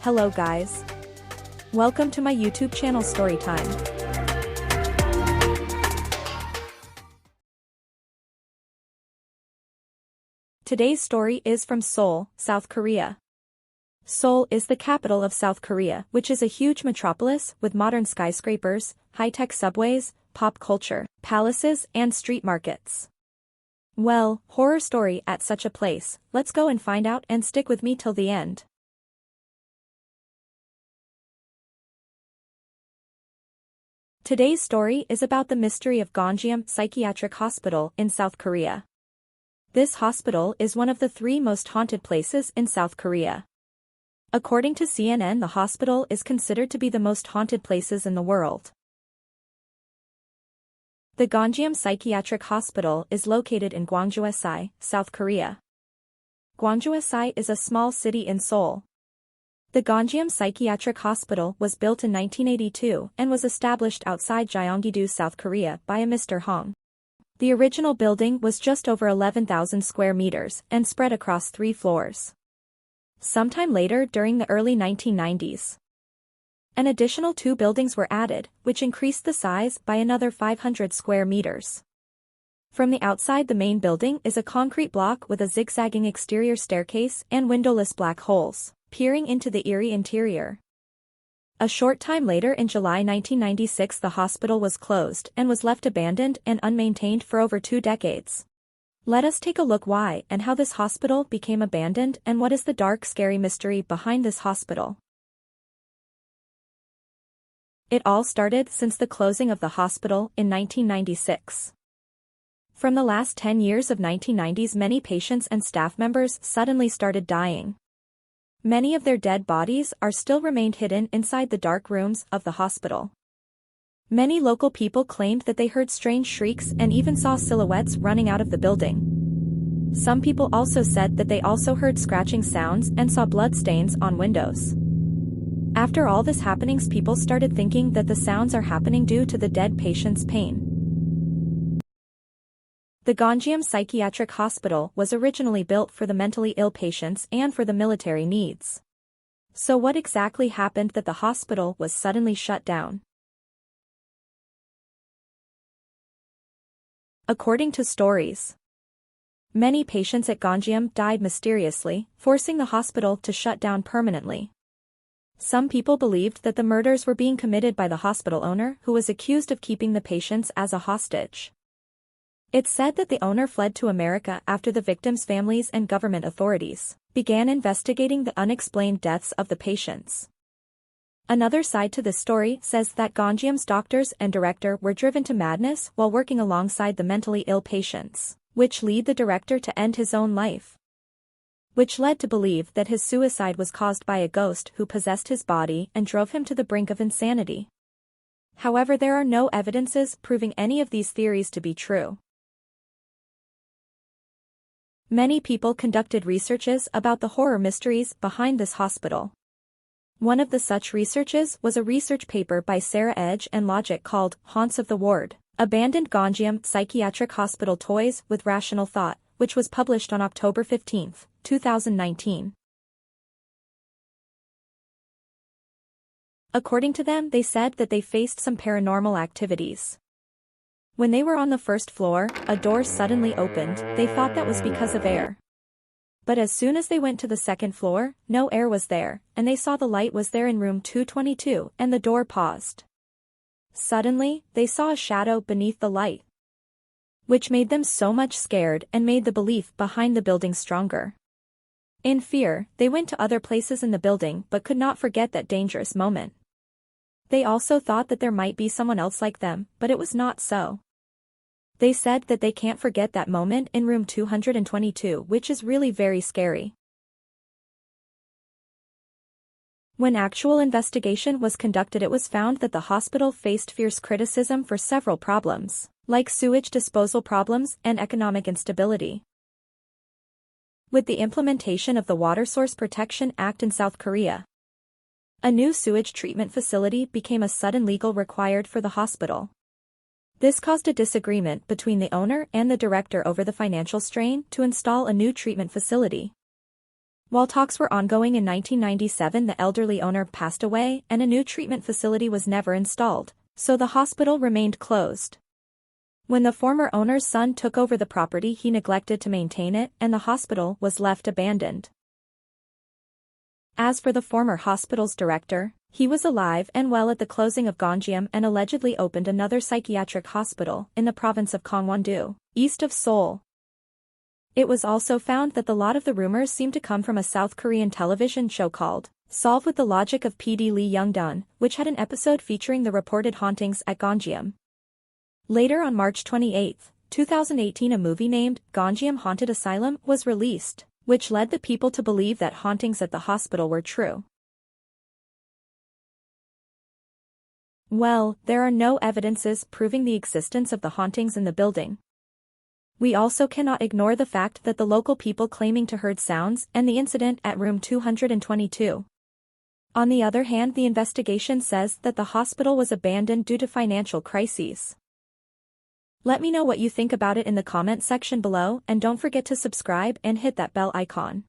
Hello guys. Welcome to my YouTube channel Storytime. Today's story is from Seoul, South Korea. Seoul is the capital of South Korea, which is a huge metropolis with modern skyscrapers, high-tech subways, pop culture, palaces, and street markets. Well, horror story at such a place. Let's go and find out and stick with me till the end. Today's story is about the mystery of Gonjiam Psychiatric Hospital in South Korea. This hospital is one of the 3 most haunted places in South Korea. According to CNN, the hospital is considered to be the most haunted places in the world. The Gonjiam Psychiatric Hospital is located in Gwangju-si, South Korea. Gwangju-si is a small city in Seoul. The Gonjiam Psychiatric Hospital was built in 1982 and was established outside Gyeonggi-do, South Korea by a Mr. Hong. The original building was just over 11,000 square meters and spread across 3 floors. Sometime later during the early 1990s, an additional 2 buildings were added, which increased the size by another 500 square meters. From the outside, the main building is a concrete block with a zigzagging exterior staircase and windowless black holes, peering into the eerie interior. A short time later in July 1996, the hospital was closed and was left abandoned and unmaintained for over 2 decades. Let us take a look why and how this hospital became abandoned and what is the dark, scary mystery behind this hospital. It all started since the closing of the hospital in 1996. From the last 10 years of 1990s, many patients and staff members suddenly started dying. Many of their dead bodies are still remained hidden inside the dark rooms of the hospital. Many local people claimed that they heard strange shrieks and even saw silhouettes running out of the building. Some people also said that they also heard scratching sounds and saw blood stains on windows. After all this happenings, people started thinking that the sounds are happening due to the dead patient's pain. The Gonjiam Psychiatric Hospital was originally built for the mentally ill patients and for the military needs. So what exactly happened that the hospital was suddenly shut down? According to stories, many patients at Gonjiam died mysteriously, forcing the hospital to shut down permanently. Some people believed that the murders were being committed by the hospital owner, who was accused of keeping the patients as a hostage. It's said that the owner fled to America after the victims' families and government authorities began investigating the unexplained deaths of the patients. Another side to this story says that Gonjiam's doctors and director were driven to madness while working alongside the mentally ill patients, which led the director to end his own life, which led to believe that his suicide was caused by a ghost who possessed his body and drove him to the brink of insanity. However, there are no evidences proving any of these theories to be true. Many people conducted researches about the horror mysteries behind this hospital. One of the such researches was a research paper by Sarah Edge and Logic called Haunts of the Ward: Abandoned Gonjiam Psychiatric Hospital Toys with Rational Thought, which was published on October 15, 2019. According to them, they said that they faced some paranormal activities. When they were on the 1st floor, a door suddenly opened. They thought that was because of air. But as soon as they went to the 2nd floor, no air was there, and they saw the light was there in room 222, and the door paused. Suddenly, they saw a shadow beneath the light, which made them so much scared and made the belief behind the building stronger. In fear, they went to other places in the building but could not forget that dangerous moment. They also thought that there might be someone else like them, but it was not so. They said that they can't forget that moment in room 222, which is really very scary. When actual investigation was conducted, it was found that the hospital faced fierce criticism for several problems, like sewage disposal problems and economic instability. With the implementation of the Water Source Protection Act in South Korea, a new sewage treatment facility became a sudden legal required for the hospital. This caused a disagreement between the owner and the director over the financial strain to install a new treatment facility. While talks were ongoing in 1997, the elderly owner passed away and a new treatment facility was never installed, so the hospital remained closed. When the former owner's son took over the property, he neglected to maintain it and the hospital was left abandoned. As for the former hospital's director, he was alive and well at the closing of Gonjiam and allegedly opened another psychiatric hospital in the province of Gangwon-do, east of Seoul. It was also found that a lot of the rumors seemed to come from a South Korean television show called Solve with the Logic of PD Lee Young-dun, which had an episode featuring the reported hauntings at Gonjiam. Later on March 28, 2018, a movie named Gonjiam Haunted Asylum was released, which led the people to believe that hauntings at the hospital were true. Well, there are no evidences proving the existence of the hauntings in the building. We also cannot ignore the fact that the local people claiming to heard sounds and the incident at room 222. On the other hand, the investigation says that the hospital was abandoned due to financial crises. Let me know what you think about it in the comment section below and don't forget to subscribe and hit that bell icon.